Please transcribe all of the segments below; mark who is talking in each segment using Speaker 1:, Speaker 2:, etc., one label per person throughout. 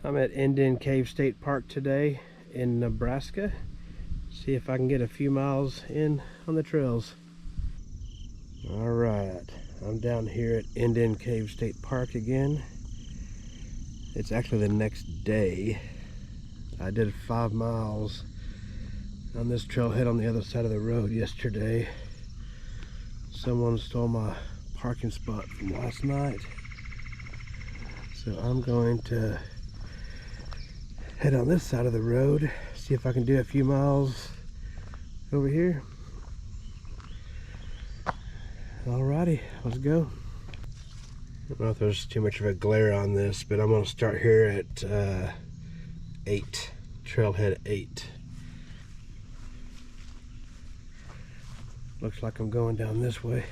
Speaker 1: I'm at Indian Cave State Park today in Nebraska. See if I can get a few miles in on the trails. Alright, I'm down here at Indian Cave State Park again. It's actually the next day. I did 5 miles on this trailhead on the other side of the road yesterday. Someone stole my parking spot from last night. So I'm going to head on this side of the road, see if I can do a few miles over here. Alrighty, let's go. I don't know if there's too much of a glare on this, but I'm going to start here at 8, trailhead 8. Looks like I'm going down this way.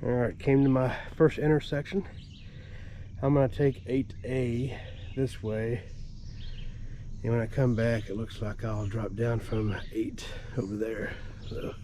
Speaker 1: Alright, came to my first intersection. I'm going to take 8A this way. And when I come back, it looks like I'll drop down from 8 over there. So.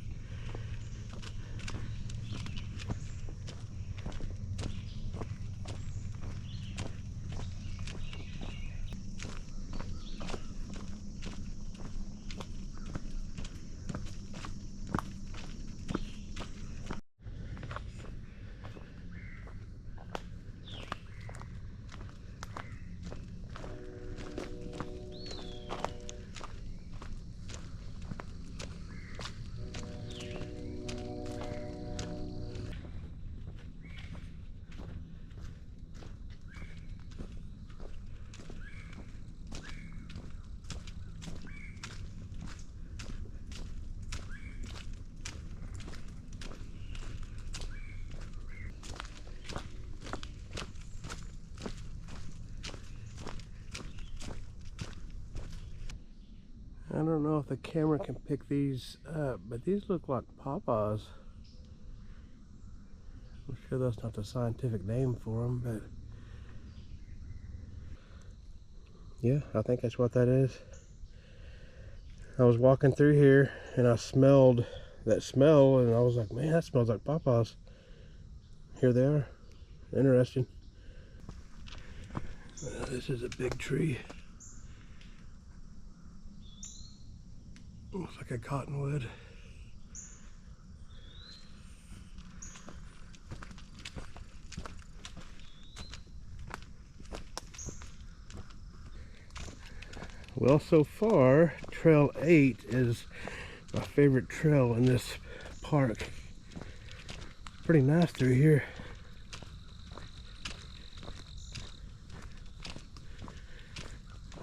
Speaker 1: I don't know if the camera can pick these up, but these look like pawpaws. I'm sure that's not the scientific name for them, but yeah, I think that's what that is. I was walking through here and I smelled that smell and I was like, man, that smells like pawpaws. Here they are. Interesting. This is a big tree. Looks like a cottonwood. Well, so far, Trail 8 is my favorite trail in this park. Pretty nice through here.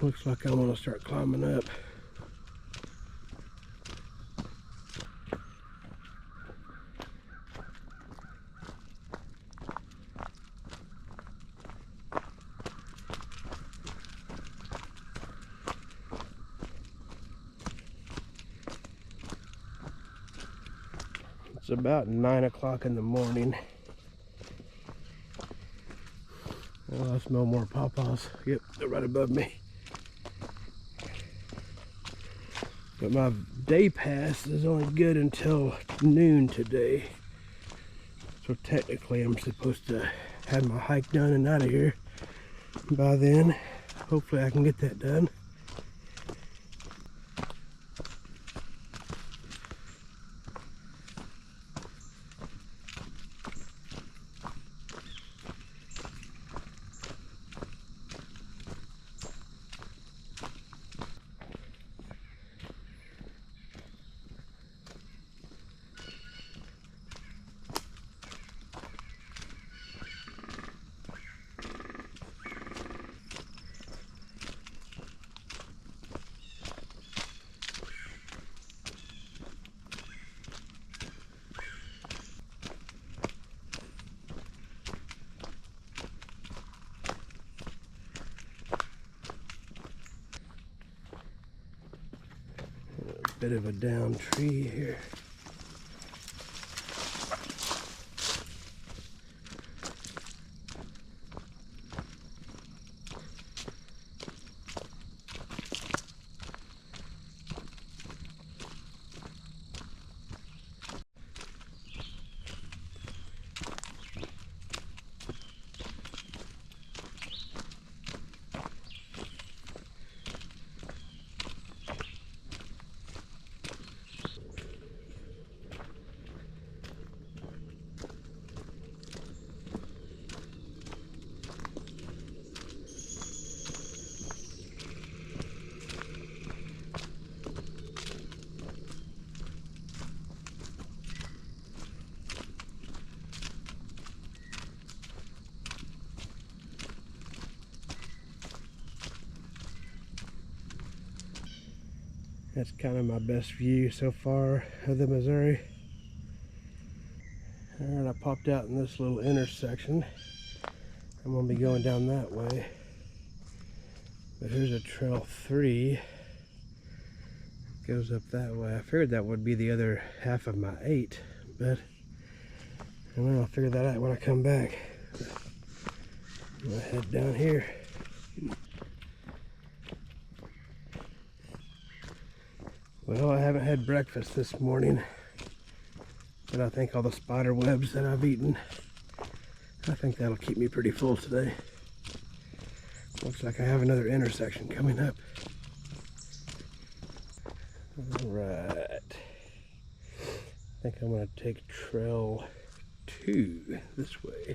Speaker 1: Looks like I want to start climbing up. It's about 9 o'clock in the morning. Oh, I smell more pawpaws. Yep, they're right above me. But my day pass is only good until noon today. So technically I'm supposed to have my hike done and out of here by then. Hopefully I can get that done. Bit of a down tree here. That's kind of my best view so far of the Missouri. Alright, I popped out in this little intersection. I'm going to be going down that way. But here's a trail 3. Goes up that way. I figured that would be the other half of my 8, but I don't know, I'll figure that out when I come back. I'm going to head down here. Well, I haven't had breakfast this morning, but I think all the spider webs that I've eaten, I think that'll keep me pretty full today. Looks like I have another intersection coming up. Alright. I think I'm going to take trail 2 this way.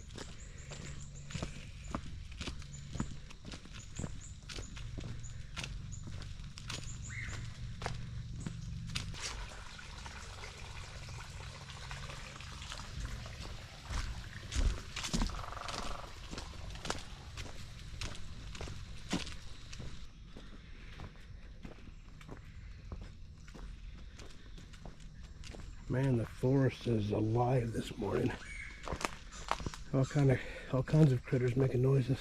Speaker 1: Man, the forest is alive this morning. All kinds of critters making noises.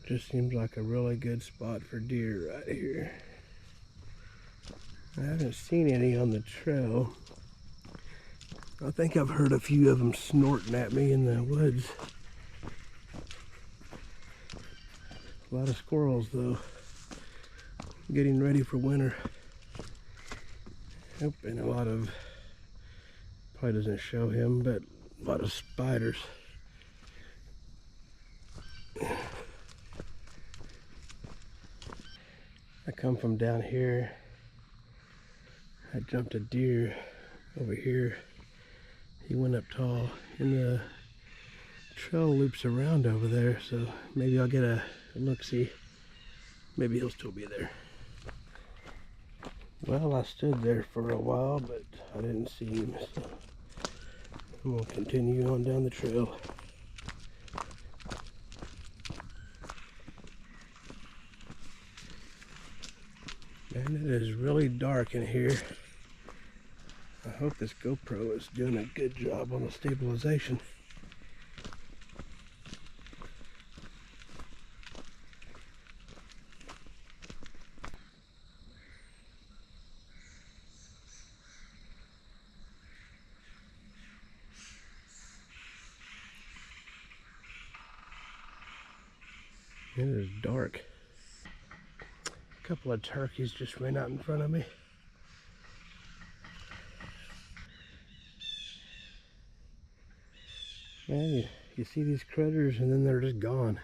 Speaker 1: Just seems like a really good spot for deer right here. I haven't seen any on the trail. I think I've heard a few of them snorting at me in the woods. A lot of squirrels though, getting ready for winter. Oh, and a lot of, probably doesn't show him, but a lot of spiders. I come from down here. I jumped a deer over here. He went up tall, and the trail loops around over there, so maybe I'll get a look-see. Maybe he'll still be there. Well, I stood there for a while, but I didn't see him, so I'm going to continue on down the trail. Man, it is really dark in here. I hope this GoPro is doing a good job on the stabilization. It is dark. A couple of turkeys just ran out in front of me. Man, you see these critters and then they're just gone.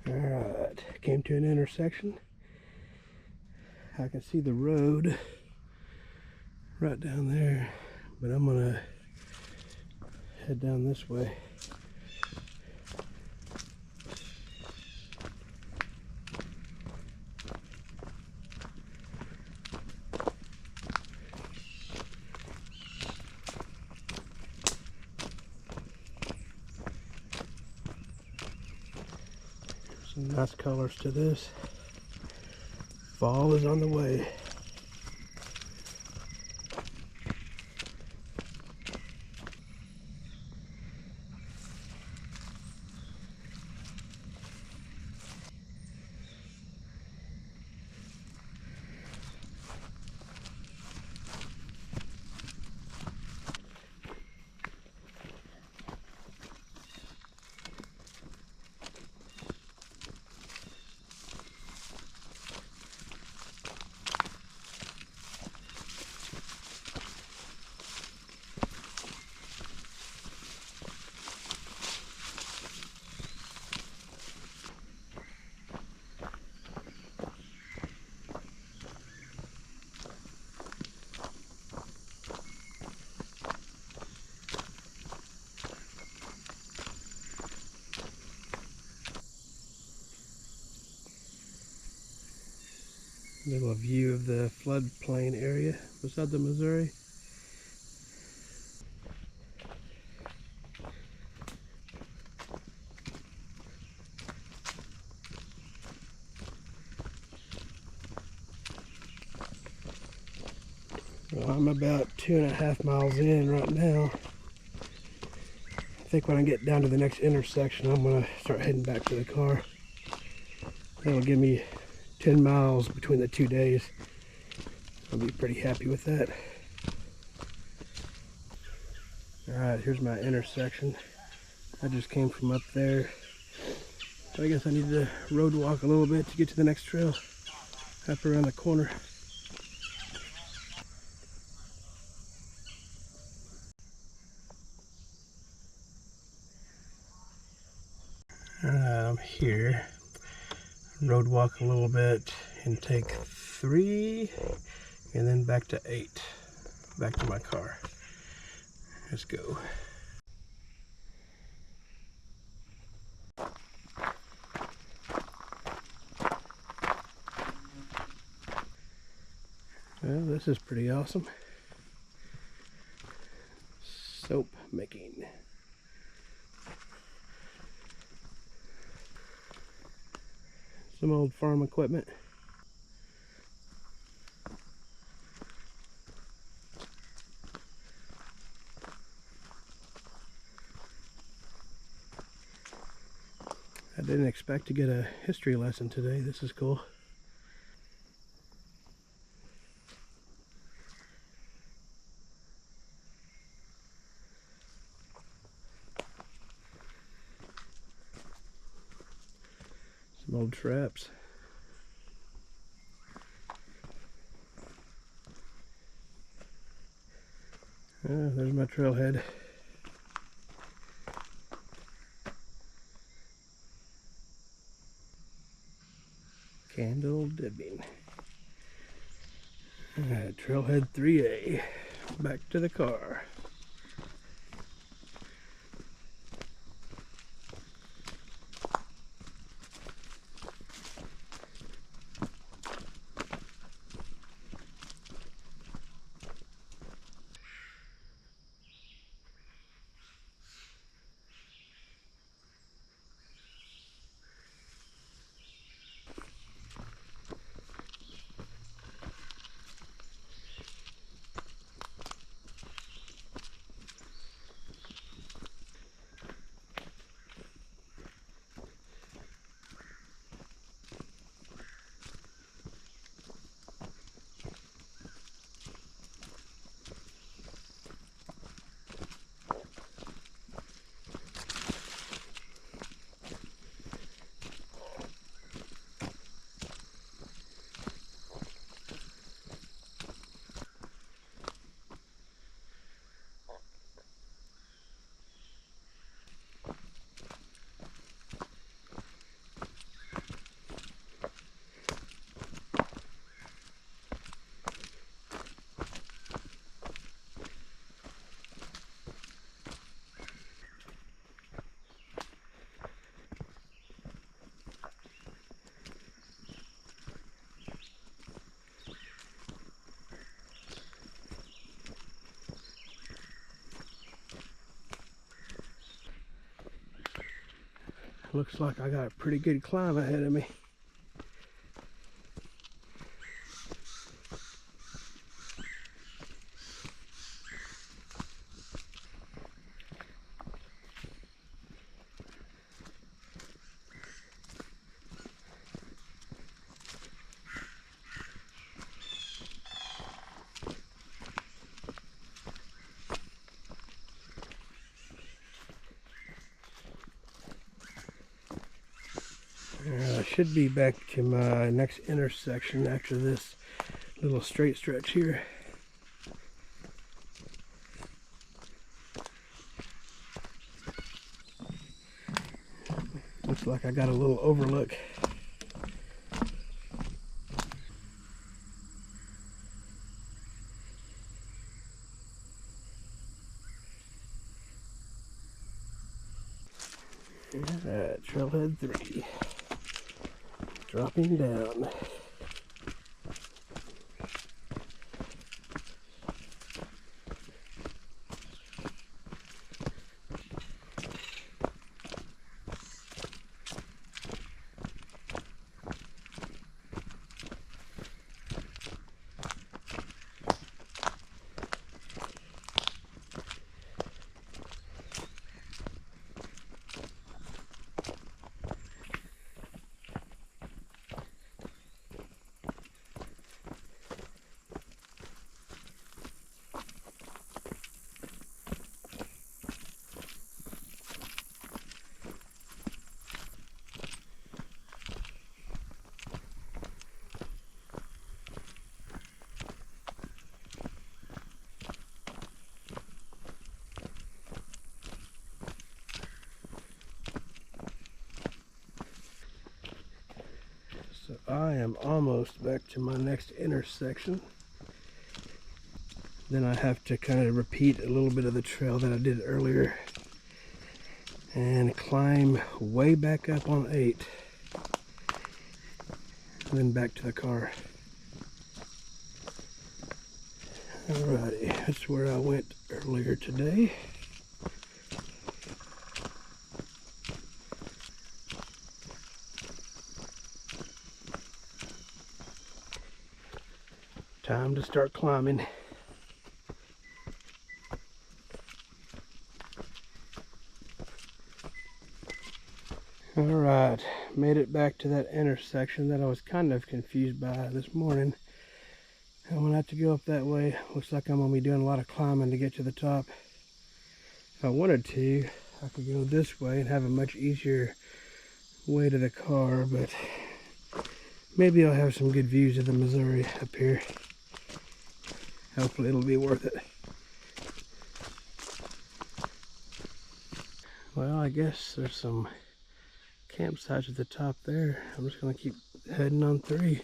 Speaker 1: Alright, came to an intersection. I can see the road right down there, but I'm gonna head down this way. Some nice colors to this. Fall is on the way. Little view of the floodplain area beside the Missouri. Well, I'm about 2.5 miles in right now. I think when I get down to the next intersection, I'm gonna start heading back to the car. That'll give me 10 miles between the 2 days. I'll be pretty happy with that. Alright, here's my intersection. I just came from up there. So I guess I need to road walk a little bit to get to the next trail. Up around the corner. I'm here. Road walk a little bit and take 3 and then back to 8. Back to my car. Let's go. Well, this is pretty awesome. Soap making. Some old farm equipment. I didn't expect to get a history lesson today. This is cool. Some old traps. There's my trailhead. Candle dipping. Alright, trailhead 3A. Back to the car. Looks like I got a pretty good climb ahead of me. I should be back to my next intersection after this little straight stretch here. Looks like I got a little overlook. Alright, trailhead 3. Dropping down. So I am almost back to my next intersection. Then I have to kind of repeat a little bit of the trail that I did earlier and climb way back up on 8 and then back to the car. Alrighty, that's where I went earlier today. Time to start climbing. Alright, made it back to that intersection that I was kind of confused by this morning. I'm going to have to go up that way. Looks like I'm going to be doing a lot of climbing to get to the top. If I wanted to, I could go this way and have a much easier way to the car, but maybe I'll have some good views of the Missouri up here. Hopefully it'll be worth it. Well, I guess there's some campsites at the top there. I'm just going to keep heading on 3.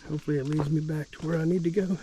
Speaker 1: Hopefully it leads me back to where I need to go.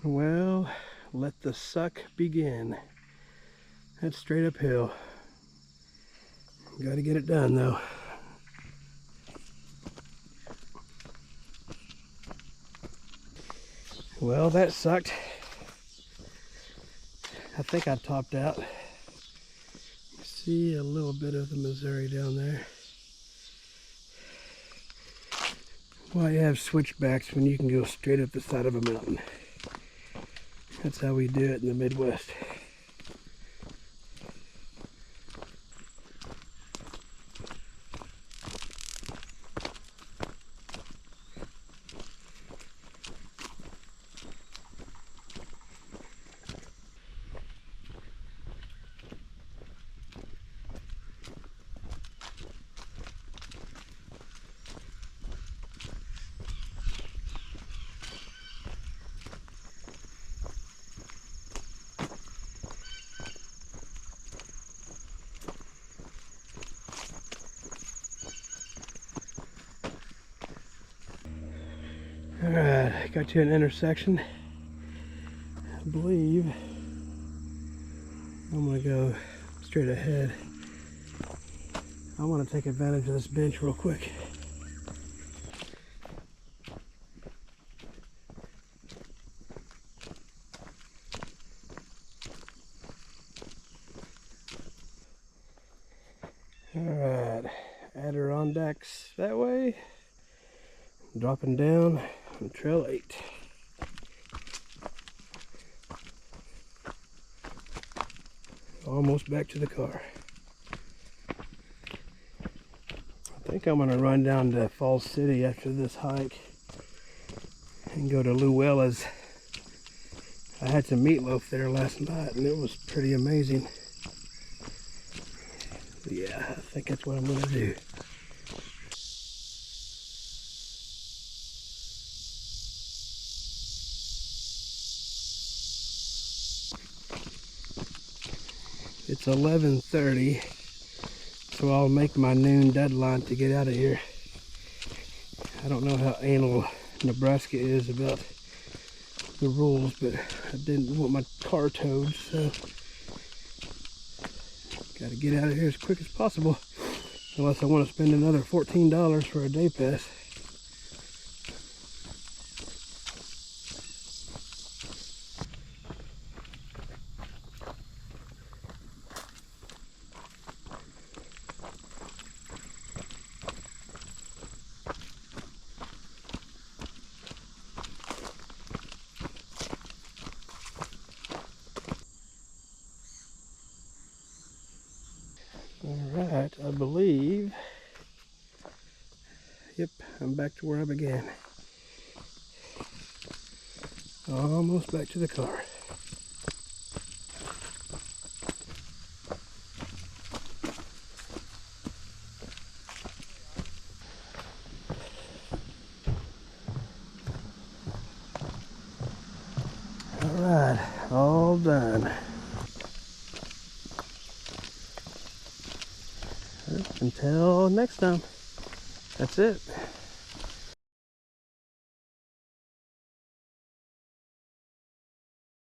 Speaker 1: Well, let the suck begin. That's straight uphill. Got to get it done though. Well, that sucked. I think I topped out. See a little bit of the Missouri down there. Why you have switchbacks when you can go straight up the side of a mountain? That's how we do it in the Midwest. Alright, got to an intersection. I believe I'm going to go straight ahead. I want to take advantage of this bench real quick. Alright, Adirondacks that way. Dropping down on Trail 8. Almost back to the car. I think I'm going to run down to Falls City after this hike and go to Luella's. I had some meatloaf there last night and it was pretty amazing. Yeah, I think that's what I'm going to do. It's 11:30, so I'll make my noon deadline to get out of here. I don't know how anal Nebraska is about the rules, but I didn't want my car towed, so gotta get out of here as quick as possible, unless I want to spend another $14 for a day pass. Alright, I believe. Yep, I'm back to where I began. Almost back to the car. Alright, all done. Until next time. That's it.